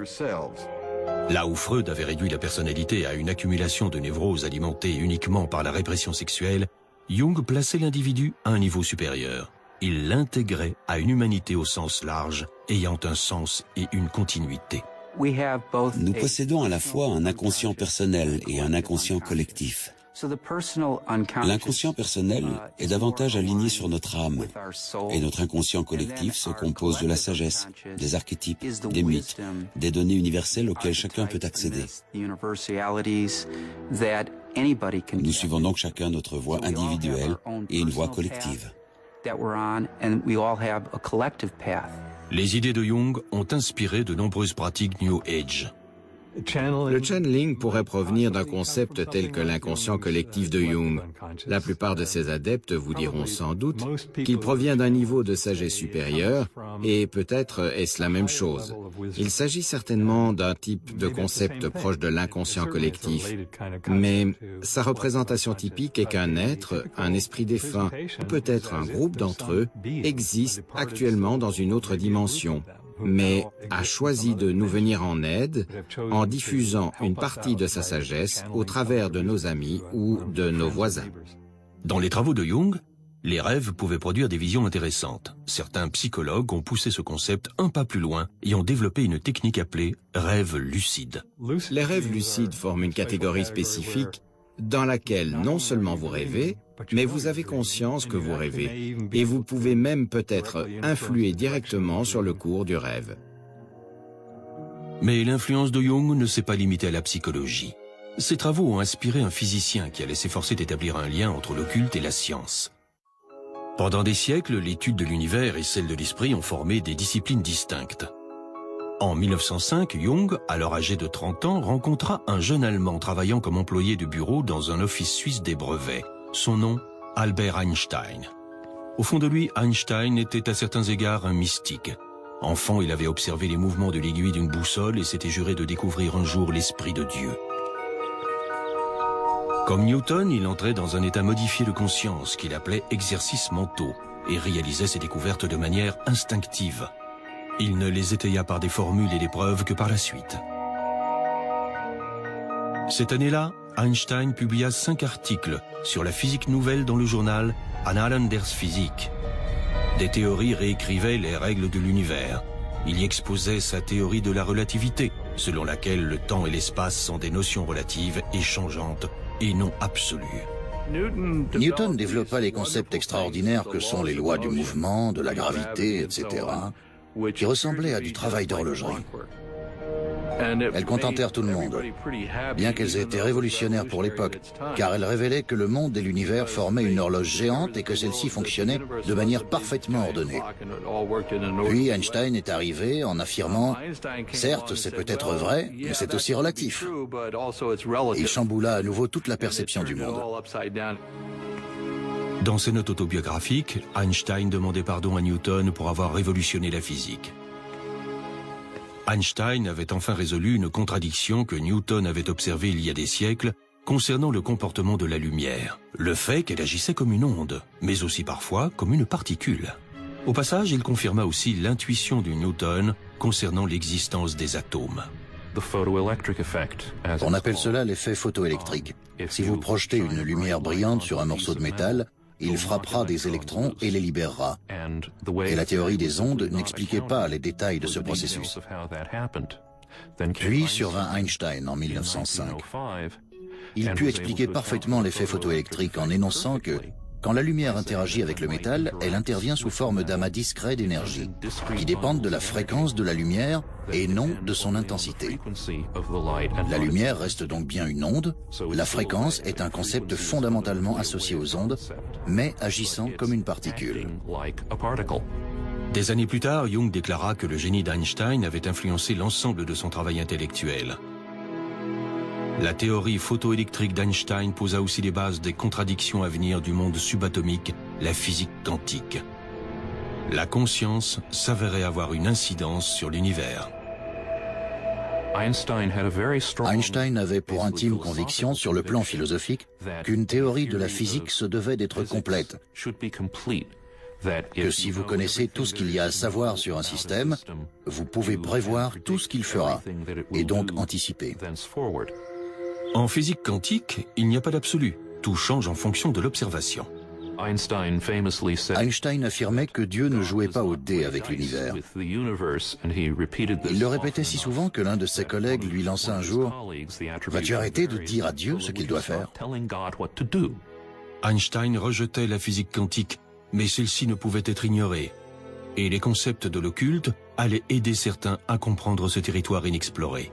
S1: Là où Freud avait réduit la personnalité à une accumulation de névroses alimentées uniquement par la répression sexuelle, Jung plaçait l'individu à un niveau supérieur. Il l'intégrait à une humanité au sens large, ayant un sens et une continuité.
S2: Nous possédons à la fois un inconscient personnel et un inconscient collectif. L'inconscient personnel est davantage aligné sur notre âme, et notre inconscient collectif se compose de la sagesse, des archétypes, des mythes, des données universelles auxquelles chacun peut accéder. Nous suivons donc chacun notre voie individuelle et une voie collective.
S1: Les idées de Jung ont inspiré de nombreuses pratiques New Age.
S4: Le channeling pourrait provenir d'un concept tel que l'inconscient collectif de Jung. La plupart de ses adeptes vous diront sans doute qu'il provient d'un niveau de sagesse supérieur, et peut-être est-ce la même chose. Il s'agit certainement d'un type de concept proche de l'inconscient collectif, mais sa représentation typique est qu'un être, un esprit défunt, ou peut-être un groupe d'entre eux, existe actuellement dans une autre dimension, mais a choisi de nous venir en aide en diffusant une partie de sa sagesse au travers de nos amis ou de nos voisins.
S1: Dans les travaux de Jung, les rêves pouvaient produire des visions intéressantes. Certains psychologues ont poussé ce concept un pas plus loin et ont développé une technique appelée rêve lucide.
S4: Les rêves lucides forment une catégorie spécifique dans laquelle non seulement vous rêvez, mais vous avez conscience que vous rêvez, et vous pouvez même peut-être influer directement sur le cours du rêve.
S1: Mais l'influence de Jung ne s'est pas limitée à la psychologie. Ses travaux ont inspiré un physicien qui allait s'efforcer d'établir un lien entre l'occulte et la science. Pendant des siècles, l'étude de l'univers et celle de l'esprit ont formé des disciplines distinctes. En 1905, Jung, alors âgé de 30 ans, rencontra un jeune Allemand travaillant comme employé de bureau dans un office suisse des brevets. Son nom, Albert Einstein. Au fond de lui, Einstein était à certains égards un mystique. Enfant, il avait observé les mouvements de l'aiguille d'une boussole et s'était juré de découvrir un jour l'esprit de Dieu. Comme Newton, il entrait dans un état modifié de conscience qu'il appelait exercices mentaux et réalisait ses découvertes de manière instinctive. Il ne les étaya par des formules et des preuves que par la suite. Cette année-là, Einstein publia 5 articles sur la physique nouvelle dans le journal Annalen der Physik. Des théories réécrivaient les règles de l'univers. Il y exposait sa théorie de la relativité, selon laquelle le temps et l'espace sont des notions relatives et changeantes et non absolues.
S3: Newton développa les concepts extraordinaires que sont les lois du mouvement, de la gravité, etc., qui ressemblaient à du travail d'horlogerie. Elles contentèrent tout le monde, bien qu'elles aient été révolutionnaires pour l'époque, car elles révélaient que le monde et l'univers formaient une horloge géante et que celle-ci fonctionnait de manière parfaitement ordonnée. Puis Einstein est arrivé en affirmant « Certes, c'est peut-être vrai, mais c'est aussi relatif ». Il chamboula à nouveau toute la perception du monde.
S1: Dans ses notes autobiographiques, Einstein demandait pardon à Newton pour avoir révolutionné la physique. Einstein avait enfin résolu une contradiction que Newton avait observée il y a des siècles concernant le comportement de la lumière. Le fait qu'elle agissait comme une onde, mais aussi parfois comme une particule. Au passage, il confirma aussi l'intuition de Newton concernant l'existence des atomes.
S3: On appelle cela l'effet photoélectrique. Si vous projetez une lumière brillante sur un morceau de métal, il frappera des électrons et les libérera. Et la théorie des ondes n'expliquait pas les détails de ce processus. Puis survint Einstein en 1905. Il put expliquer parfaitement l'effet photoélectrique en énonçant que, quand la lumière interagit avec le métal, elle intervient sous forme d'amas discrets d'énergie, qui dépendent de la fréquence de la lumière et non de son intensité. La lumière reste donc bien une onde, la fréquence est un concept fondamentalement associé aux ondes, mais agissant comme une particule.
S1: Des années plus tard, Jung déclara que le génie d'Einstein avait influencé l'ensemble de son travail intellectuel. La théorie photoélectrique d'Einstein posa aussi les bases des contradictions à venir du monde subatomique, la physique quantique. La conscience s'avérait avoir une incidence sur l'univers.
S3: Einstein avait pour intime conviction, sur le plan philosophique, qu'une théorie de la physique se devait d'être complète. Que si vous connaissez tout ce qu'il y a à savoir sur un système, vous pouvez prévoir tout ce qu'il fera, et donc anticiper.
S1: En physique quantique, il n'y a pas d'absolu. Tout change en fonction de l'observation.
S3: Einstein affirmait que Dieu ne jouait pas au dé avec l'univers. Il le répétait si souvent que l'un de ses collègues lui lança un jour « Vas-tu arrêter de dire à Dieu ce qu'il doit faire ?»
S1: Einstein rejetait la physique quantique, mais celle-ci ne pouvait être ignorée. Et les concepts de l'occulte allaient aider certains à comprendre ce territoire inexploré.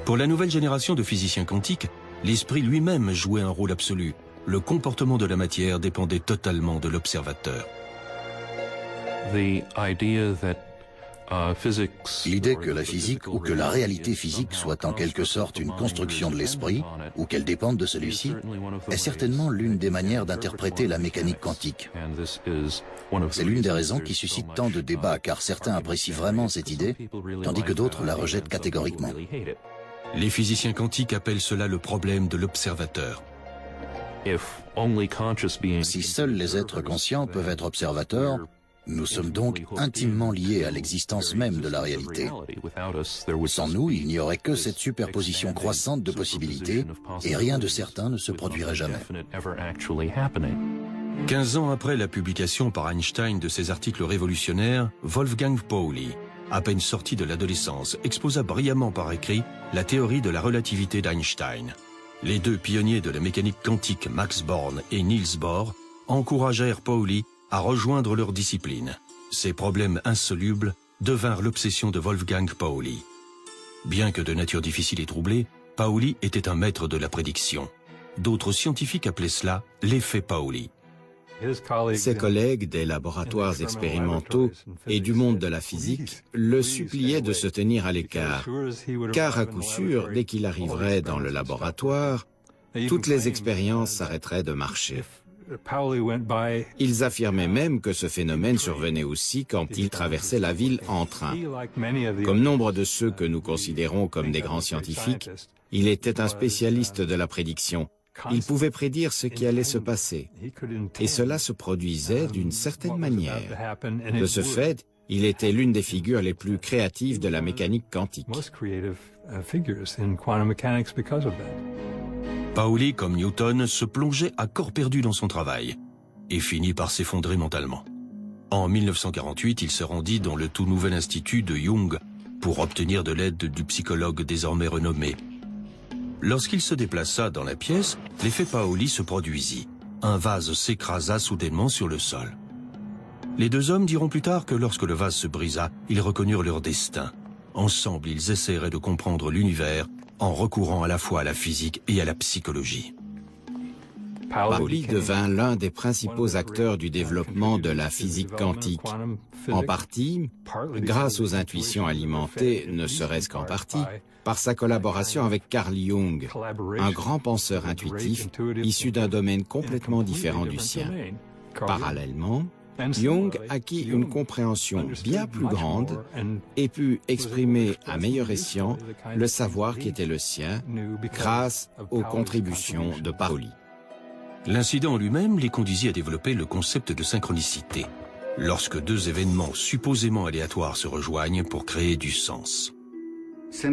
S1: Pour la nouvelle génération de physiciens quantiques, l'esprit lui-même jouait un rôle absolu. Le comportement de la matière dépendait totalement de l'observateur.
S3: L'idée que la physique ou que la réalité physique soit en quelque sorte une construction de l'esprit, ou qu'elle dépende de celui-ci, est certainement l'une des manières d'interpréter la mécanique quantique. C'est l'une des raisons qui suscite tant de débats, car certains apprécient vraiment cette idée, tandis que d'autres la rejettent catégoriquement.
S1: Les physiciens quantiques appellent cela le problème de l'observateur.
S3: Si seuls les êtres conscients peuvent être observateurs, nous sommes donc intimement liés à l'existence même de la réalité. Sans nous, il n'y aurait que cette superposition croissante de possibilités et rien de certain ne se produirait jamais.
S1: 15 ans après la publication par Einstein de ses articles révolutionnaires, Wolfgang Pauli, à peine sorti de l'adolescence, exposa brillamment par écrit la théorie de la relativité d'Einstein. Les deux pionniers de la mécanique quantique, Max Born et Niels Bohr, encouragèrent Pauli à rejoindre leur discipline. Ces problèmes insolubles devinrent l'obsession de Wolfgang Pauli. Bien que de nature difficile et troublée, Pauli était un maître de la prédiction. D'autres scientifiques appelaient cela l'effet Pauli.
S4: Ses collègues des laboratoires expérimentaux et du monde de la physique le suppliaient de se tenir à l'écart, car à coup sûr, dès qu'il arriverait dans le laboratoire, toutes les expériences s'arrêteraient de marcher. Ils affirmaient même que ce phénomène survenait aussi quand il traversait la ville en train. Comme nombre de ceux que nous considérons comme des grands scientifiques, il était un spécialiste de la prédiction. Il pouvait prédire ce qui allait se passer. Et cela se produisait d'une certaine manière. De ce fait, il était l'une des figures les plus créatives de la mécanique quantique.
S1: Pauli, comme Newton, se plongeait à corps perdu dans son travail et finit par s'effondrer mentalement. En 1948, il se rendit dans le tout nouvel institut de Jung pour obtenir de l'aide du psychologue désormais renommé. Lorsqu'il se déplaça dans la pièce, l'effet Pauli se produisit. Un vase s'écrasa soudainement sur le sol. Les deux hommes diront plus tard que lorsque le vase se brisa, ils reconnurent leur destin. Ensemble, ils essaieraient de comprendre l'univers en recourant à la fois à la physique et à la psychologie.
S4: Pauli devint l'un des principaux acteurs du développement de la physique quantique, en partie grâce aux intuitions alimentées, ne serait-ce qu'en partie, par sa collaboration avec Carl Jung, un grand penseur intuitif issu d'un domaine complètement différent du sien. Parallèlement, Jung acquit une compréhension bien plus grande et put exprimer à meilleur escient le savoir qui était le sien grâce aux contributions de Pauli.
S1: L'incident lui-même les conduisit à développer le concept de synchronicité, lorsque deux événements supposément aléatoires se rejoignent pour créer du sens.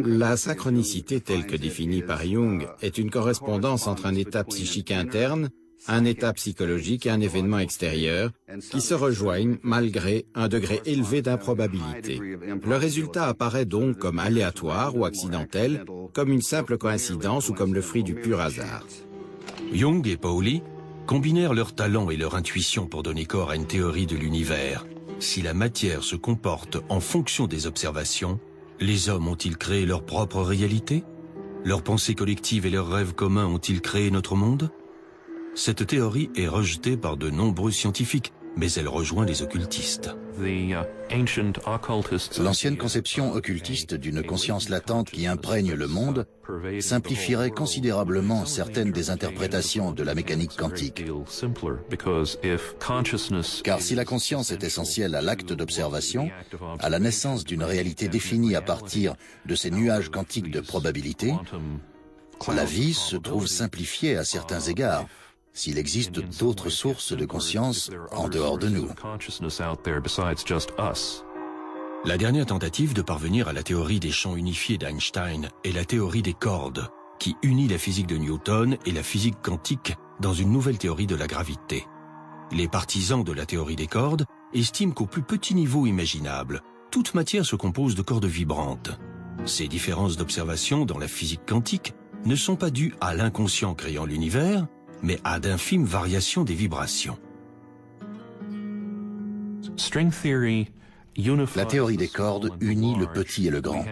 S4: La synchronicité telle que définie par Jung est une correspondance entre un état psychique interne, un état psychologique et un événement extérieur qui se rejoignent malgré un degré élevé d'improbabilité. Le résultat apparaît donc comme aléatoire ou accidentel, comme une simple coïncidence ou comme le fruit du pur hasard.
S1: Jung et Pauli combinèrent leur talent et leur intuition pour donner corps à une théorie de l'univers. Si la matière se comporte en fonction des observations, les hommes ont-ils créé leur propre réalité? Leurs pensées collectives et leurs rêves communs ont-ils créé notre monde? Cette théorie est rejetée par de nombreux scientifiques, mais elle rejoint les occultistes.
S3: L'ancienne conception occultiste d'une conscience latente qui imprègne le monde simplifierait considérablement certaines des interprétations de la mécanique quantique. Car si la conscience est essentielle à l'acte d'observation, à la naissance d'une réalité définie à partir de ces nuages quantiques de probabilité, la vie se trouve simplifiée à certains égards, s'il existe d'autres sources de conscience en dehors de nous.
S1: La dernière tentative de parvenir à la théorie des champs unifiés d'Einstein est la théorie des cordes, qui unit la physique de Newton et la physique quantique dans une nouvelle théorie de la gravité. Les partisans de la théorie des cordes estiment qu'au plus petit niveau imaginable, toute matière se compose de cordes vibrantes. Ces différences d'observation dans la physique quantique ne sont pas dues à l'inconscient créant l'univers, mais à d'infimes variations des vibrations.
S3: La théorie des cordes unit le petit et le grand.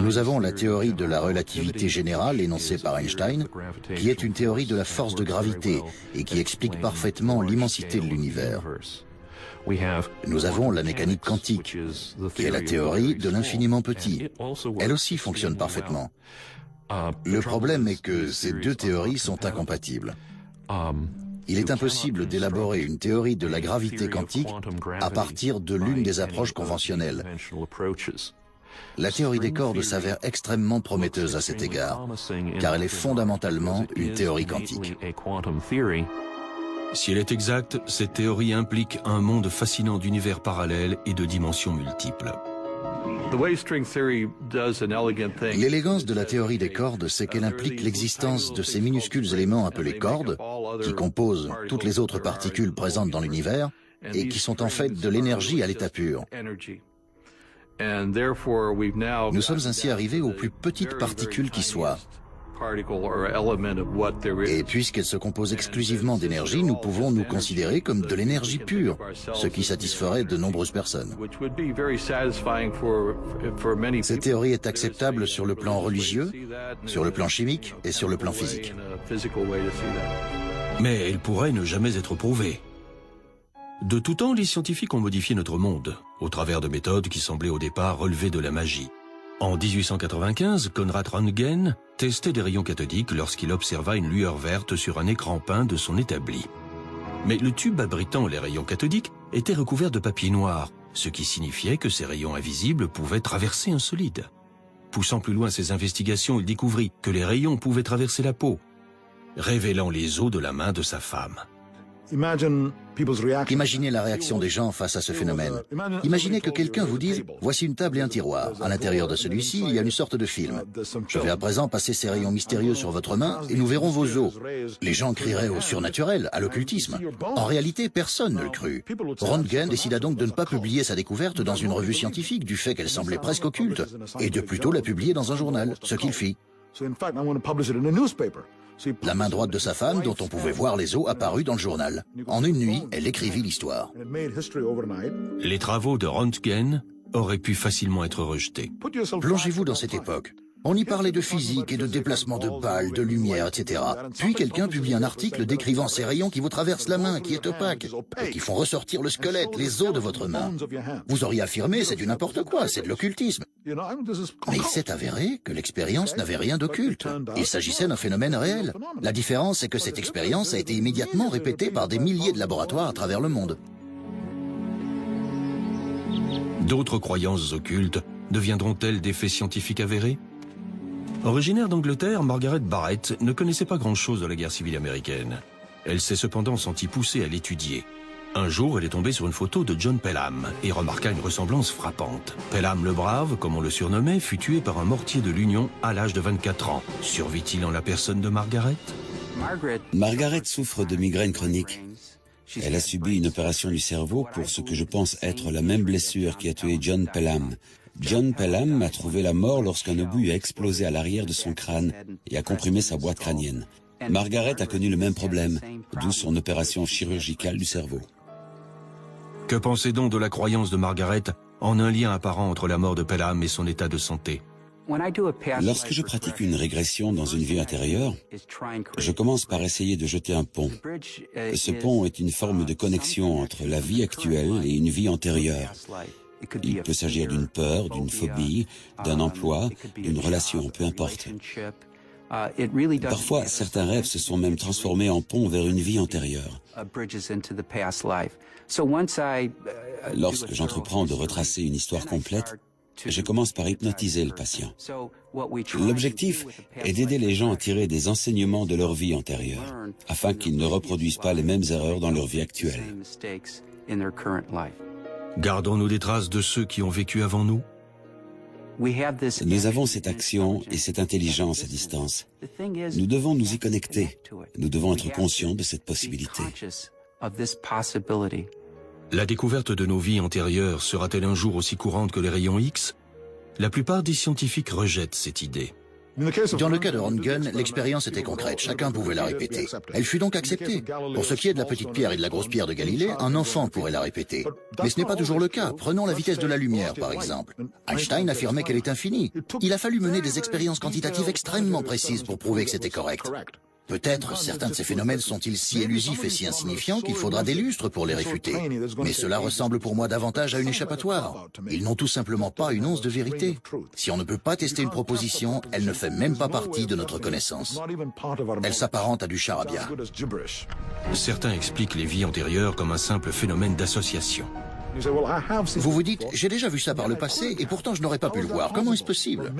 S3: Nous avons la théorie de la relativité générale énoncée par Einstein, qui est une théorie de la force de gravité et qui explique parfaitement l'immensité de l'univers. Nous avons la mécanique quantique, qui est la théorie de l'infiniment petit. Elle aussi fonctionne parfaitement. Le problème est que ces deux théories sont incompatibles. Il est impossible d'élaborer une théorie de la gravité quantique à partir de l'une des approches conventionnelles. La théorie des cordes s'avère extrêmement prometteuse à cet égard, car elle est fondamentalement une théorie quantique.
S1: Si elle est exacte, cette théorie implique un monde fascinant d'univers parallèles et de dimensions multiples.
S3: L'élégance de la théorie des cordes, c'est qu'elle implique l'existence de ces minuscules éléments appelés cordes, qui composent toutes les autres particules présentes dans l'univers, et qui sont en fait de l'énergie à l'état pur. Nous sommes ainsi arrivés aux plus petites particules qui soient. Et puisqu'elles se composent exclusivement d'énergie, nous pouvons nous considérer comme de l'énergie pure, ce qui satisferait de nombreuses personnes. Cette théorie est acceptable sur le plan religieux, sur le plan chimique et sur le plan physique.
S1: Mais elle pourrait ne jamais être prouvée. De tout temps, les scientifiques ont modifié notre monde, au travers de méthodes qui semblaient au départ relever de la magie. En 1895, Konrad Röntgen testait des rayons cathodiques lorsqu'il observa une lueur verte sur un écran peint de son établi. Mais le tube abritant les rayons cathodiques était recouvert de papier noir, ce qui signifiait que ces rayons invisibles pouvaient traverser un solide. Poussant plus loin ses investigations, il découvrit que les rayons pouvaient traverser la peau, révélant les os de la main de sa femme.
S3: Imaginez la réaction des gens face à ce phénomène. Imaginez que quelqu'un vous dise « Voici une table et un tiroir. À l'intérieur de celui-ci, il y a une sorte de film. Je vais à présent passer ces rayons mystérieux sur votre main et nous verrons vos os. » Les gens crieraient au surnaturel, à l'occultisme. En réalité, personne ne le crut. Röntgen décida donc de ne pas publier sa découverte dans une revue scientifique du fait qu'elle semblait presque occulte et de plutôt la publier dans un journal, ce qu'il fit. La main droite de sa femme, dont on pouvait voir les os, apparut dans le journal. En une nuit, elle écrivit l'histoire.
S1: Les travaux de Röntgen auraient pu facilement être rejetés.
S3: Plongez-vous dans cette époque. On y parlait de physique et de déplacement de balles, de lumière, etc. Puis quelqu'un publie un article décrivant ces rayons qui vous traversent la main, qui est opaque, et qui font ressortir le squelette, les os de votre main. Vous auriez affirmé, c'est du n'importe quoi, c'est de l'occultisme. Mais il s'est avéré que l'expérience n'avait rien d'occulte. Il s'agissait d'un phénomène réel. La différence, c'est que cette expérience a été immédiatement répétée par des milliers de laboratoires à travers le monde.
S1: D'autres croyances occultes deviendront-elles des faits scientifiques avérés ? Originaire d'Angleterre, Margaret Barrett ne connaissait pas grand-chose de la guerre civile américaine. Elle s'est cependant sentie poussée à l'étudier. Un jour, elle est tombée sur une photo de John Pelham et remarqua une ressemblance frappante. Pelham le Brave, comme on le surnommait, fut tué par un mortier de l'Union à l'âge de 24 ans. Survit-il en la personne de Margaret ?
S2: Margaret souffre de migraine chronique. Elle a subi une opération du cerveau pour ce que je pense être la même blessure qui a tué John Pelham. John Pelham a trouvé la mort lorsqu'un obus a explosé à l'arrière de son crâne et a comprimé sa boîte crânienne. Margaret a connu le même problème, d'où son opération chirurgicale du cerveau.
S1: Que pensez donc de la croyance de Margaret en un lien apparent entre la mort de Pelham et son état de santé ?
S2: Lorsque je pratique une régression dans une vie antérieure, je commence par essayer de jeter un pont. Ce pont est une forme de connexion entre la vie actuelle et une vie antérieure. Il peut s'agir d'une peur, d'une phobie, d'un emploi, d'une relation, peu importe. Parfois, certains rêves se sont même transformés en pont vers une vie antérieure. Lorsque j'entreprends de retracer une histoire complète, je commence par hypnotiser le patient. L'objectif est d'aider les gens à tirer des enseignements de leur vie antérieure, afin qu'ils ne reproduisent pas les mêmes erreurs dans leur vie actuelle.
S1: Gardons-nous des traces de ceux qui ont vécu avant nous ?
S2: Nous avons cette action et cette intelligence à distance. Nous devons nous y connecter. Nous devons être conscients de cette possibilité.
S1: La découverte de nos vies antérieures sera-t-elle un jour aussi courante que les rayons X? La plupart des scientifiques rejettent cette idée.
S3: Dans le cas de Röntgen, l'expérience était concrète, chacun pouvait la répéter. Elle fut donc acceptée. Pour ce qui est de la petite pierre et de la grosse pierre de Galilée, un enfant pourrait la répéter. Mais ce n'est pas toujours le cas. Prenons la vitesse de la lumière, par exemple. Einstein affirmait qu'elle est infinie. Il a fallu mener des expériences quantitatives extrêmement précises pour prouver que c'était correct. Peut-être certains de ces phénomènes sont-ils si élusifs et si insignifiants qu'il faudra des lustres pour les réfuter. Mais cela ressemble pour moi davantage à une échappatoire. Ils n'ont tout simplement pas une once de vérité. Si on ne peut pas tester une proposition, elle ne fait même pas partie de notre connaissance. Elle s'apparente à du charabia.
S1: Certains expliquent les vies antérieures comme un simple phénomène d'association.
S3: Vous vous dites, j'ai déjà vu ça par le passé et pourtant je n'aurais pas pu le voir. Comment est-ce possible?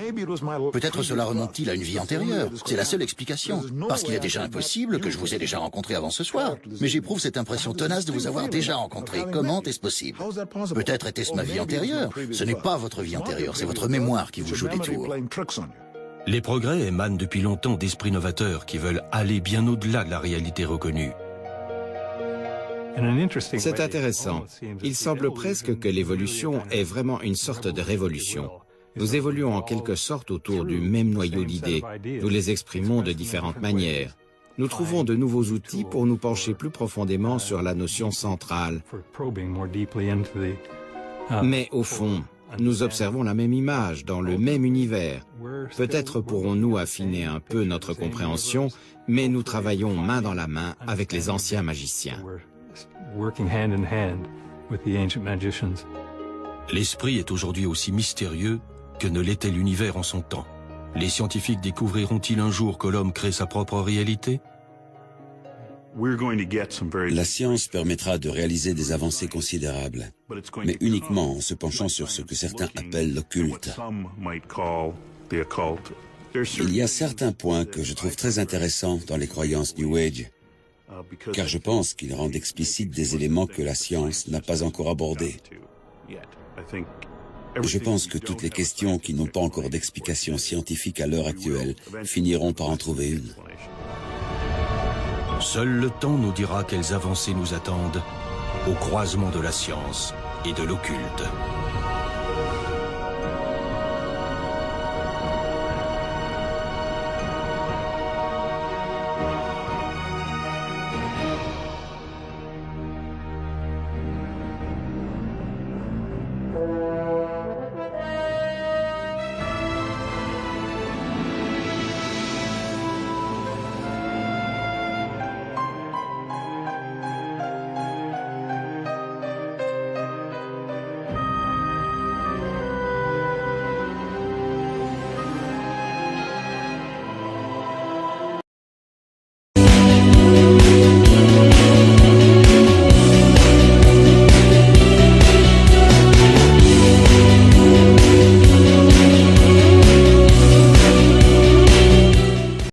S3: Peut-être cela remonte-t-il à une vie antérieure. C'est la seule explication. Parce qu'il est déjà impossible que je vous ai déjà rencontré avant ce soir. Mais j'éprouve cette impression tenace de vous avoir déjà rencontré. Comment est-ce possible? Peut-être était-ce ma vie antérieure. Ce n'est pas votre vie antérieure, c'est votre mémoire qui vous joue des tours.
S1: Les progrès émanent depuis longtemps d'esprits novateurs qui veulent aller bien au-delà de la réalité reconnue.
S4: C'est intéressant. Il semble presque que l'évolution est vraiment une sorte de révolution. Nous évoluons en quelque sorte autour du même noyau d'idées. Nous les exprimons de différentes manières. Nous trouvons de nouveaux outils pour nous pencher plus profondément sur la notion centrale. Mais au fond, nous observons la même image dans le même univers. Peut-être pourrons-nous affiner un peu notre compréhension, mais nous travaillons main dans la main avec les anciens magiciens.
S1: L'esprit est aujourd'hui aussi mystérieux que ne l'était l'univers en son temps. Les scientifiques découvriront-ils un jour que l'homme crée sa propre réalité?
S2: La science permettra de réaliser des avancées considérables, mais uniquement en se penchant sur ce que certains appellent l'occulte. Il y a certains points que je trouve très intéressants dans les croyances New Age, car je pense qu'ils rendent explicites des éléments que la science n'a pas encore abordés. Je pense que toutes les questions qui n'ont pas encore d'explication scientifique à l'heure actuelle finiront par en trouver une.
S1: Seul le temps nous dira quelles avancées nous attendent au croisement de la science et de l'occulte.